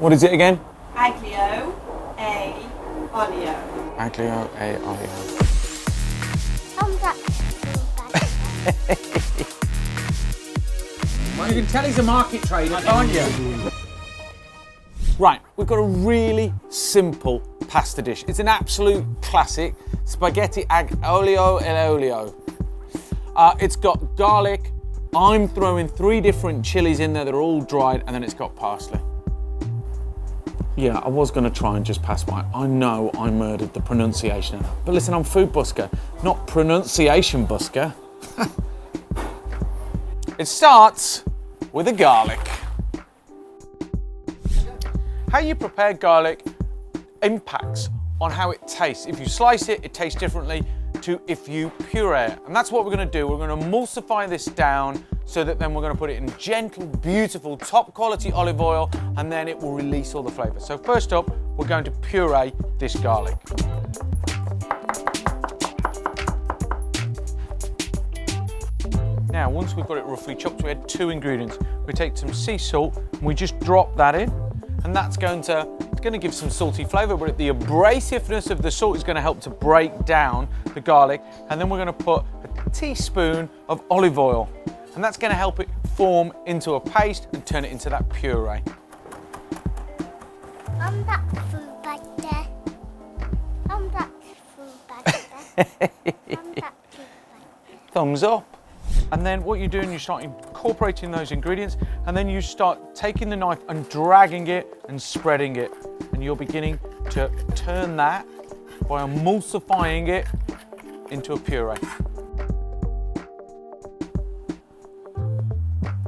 What is it again? Aglio E Olio. Aglio E Olio. You can tell he's a market trader, can't you? Right, we've got a really simple pasta dish. It's an absolute classic, spaghetti aglio e olio. It's got garlic. I'm throwing 3 different chilies in there. They're all dried, and then it's got parsley. Yeah, I was going to try and just pass by. I know I murdered the pronunciation of that. But listen, I'm food busker, not pronunciation busker. It starts with the garlic. How you prepare garlic impacts on how it tastes. If you slice it, it tastes differently to if you puree it. And that's what we're going to do. We're going to emulsify this down so that then we're going to put it in gentle, beautiful, top quality olive oil, and then it will release all the flavour. So first up, we're going to puree this garlic. Now, once we've got it roughly chopped, we add 2 ingredients. We take some sea salt and we just drop that in, and that's going to give some salty flavour, but the abrasiveness of the salt is going to help to break down the garlic. And then we're going to put a teaspoon of olive oil, and that's going to help it form into a paste and turn it into that puree. That food back there. That food back there. That food back there. Thumbs up. And then what you're doing, you start incorporating those ingredients, and then you start taking the knife and dragging it and spreading it. And you're beginning to turn that by emulsifying it into a puree.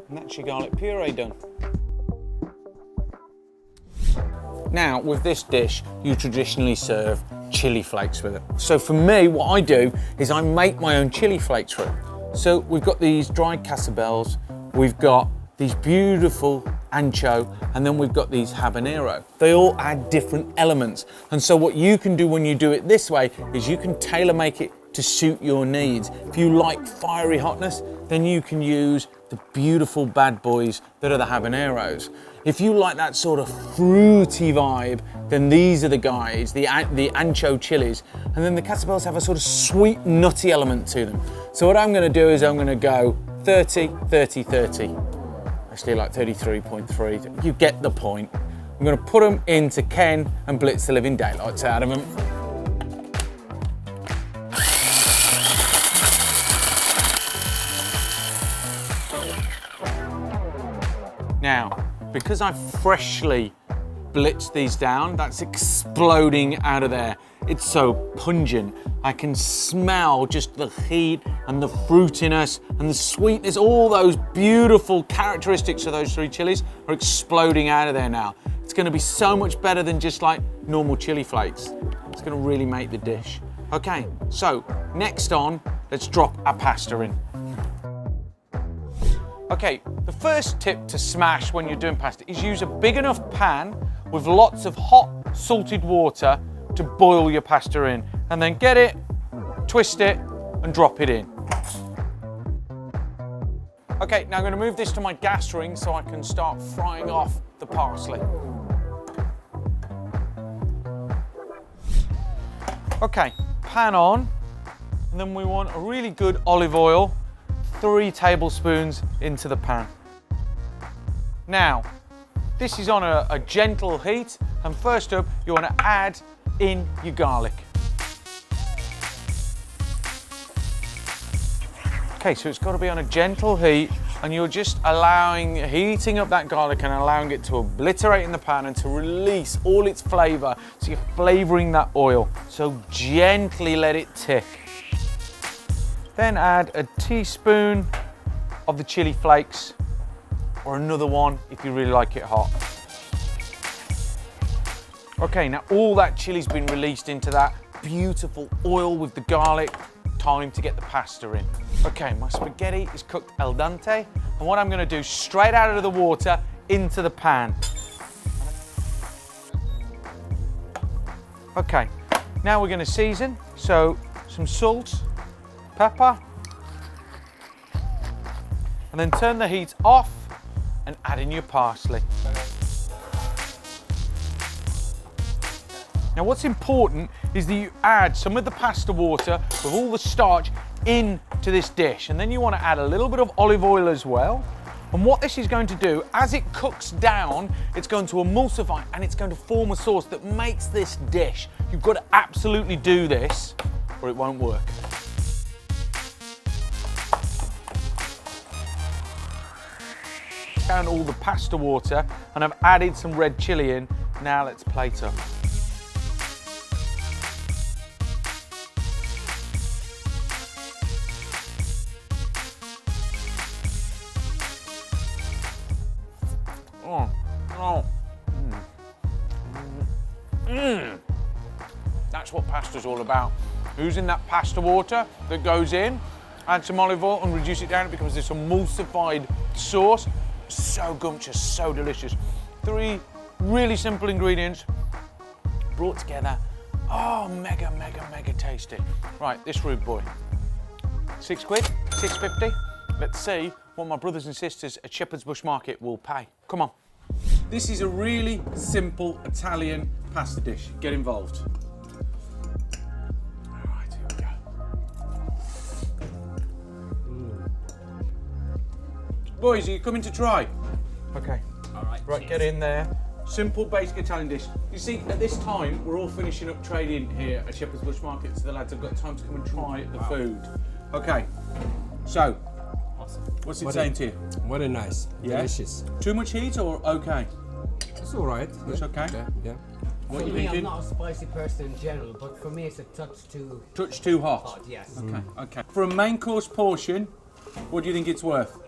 And that's your garlic puree done. Now, with this dish, you traditionally serve chili flakes with it. So for me, what I do is I make my own chili flakes for it. So we've got these dried Casabells, we've got these beautiful ancho, and then we've got these habanero. They all add different elements. And so what you can do when you do it this way is you can tailor make it to suit your needs. If you like fiery hotness, then you can use the beautiful bad boys that are the habaneros. If you like that sort of fruity vibe, then these are the guys, the ancho chilies. And then the Casabells have a sort of sweet, nutty element to them. So what I'm gonna do is I'm gonna go 30, 30, 30. Actually like 33.3, you get the point. I'm gonna put them into Ken and blitz the living daylights out of them. Now, because I've freshly blitzed these down, that's exploding out of there. It's so pungent. I can smell just the heat and the fruitiness and the sweetness. All those beautiful characteristics of those 3 chilies are exploding out of there now. It's gonna be so much better than just like normal chili flakes. It's gonna really make the dish. Okay, so next on, let's drop our pasta in. Okay, the first tip to smash when you're doing pasta is use a big enough pan with lots of hot, salted water to boil your pasta in. And then get it, twist it, and drop it in. Okay, now I'm gonna move this to my gas ring so I can start frying off the parsley. Okay, pan on, and then we want a really good olive oil, 3 tablespoons into the pan. Now, this is on a gentle heat, and first up, you want to add in your garlic. Okay, so it's got to be on a gentle heat, and you're just heating up that garlic and allowing it to obliterate in the pan and to release all its flavour, so you're flavouring that oil. So gently let it tick. Then add a teaspoon of the chili flakes, or another one if you really like it hot. Okay, now all that chili's been released into that beautiful oil with the garlic. Time to get the pasta in. Okay, my spaghetti is cooked al dente, and what I'm gonna do, straight out of the water into the pan. Okay, now we're gonna season, so some salt, pepper, and then turn the heat off and add in your parsley. Now what's important is that you add some of the pasta water with all the starch into this dish, and then you want to add a little bit of olive oil as well. And what this is going to do, as it cooks down, it's going to emulsify and it's going to form a sauce that makes this dish. You've got to absolutely do this or it won't work. Down all the pasta water and I've added some red chilli in. Now let's plate up. That's what pasta's all about. Using that pasta water that goes in, add some olive oil and reduce it down, it becomes this emulsified sauce. So gumptious, so delicious. 3 really simple ingredients brought together. Oh, mega, mega, mega tasty. Right, this rude boy. £6, £6.50. Let's see what my brothers and sisters at Shepherd's Bush Market will pay. Come on. This is a really simple Italian pasta dish. Get involved. All right, here we go. Boys, are you coming to try? Okay. All right. Right, get in there. Simple, basic Italian dish. You see, at this time, we're all finishing up trading here at Shepherd's Bush Market, so the lads have got time to come and try the food. Okay, so, what's it saying to you? Very nice. Yeah? Delicious. Too much heat or okay? It's all right. It's okay? Yeah. What For are you me, I'm thinking? not a spicy person in general, but for me it's a touch too Touch too hot? hot, yes. Okay, okay. For a main course portion, what do you think it's worth?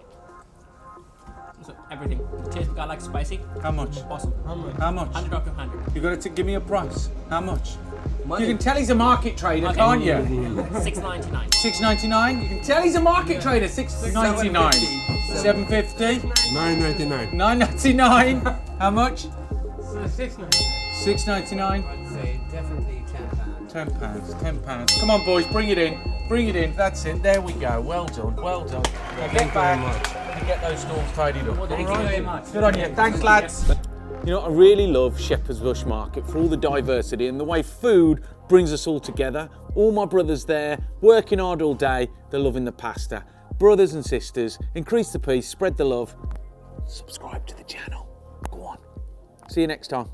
So everything. Taste got like spicy. How much? Awesome. How much? 100 up to 100. You got to give me a price. How much? You can tell he's a market trader, can't you? $6.99. $6.99. You can tell he's a market trader. $6.99. $7.50. $9.99. $9.99. How much? $6.99. $6.99. I'd say definitely £10. £10. Come on, boys, bring it in. Bring it in. That's it. There we go. Well done. Well done. Now get back and get those stalls tidied up. Thank you very much. Good on you. Thanks, lads. You know, I really love Shepherd's Bush Market for all the diversity and the way food brings us all together. All my brothers there, working hard all day, they're loving the pasta. Brothers and sisters, increase the peace, spread the love, subscribe to the channel. Go on. See you next time.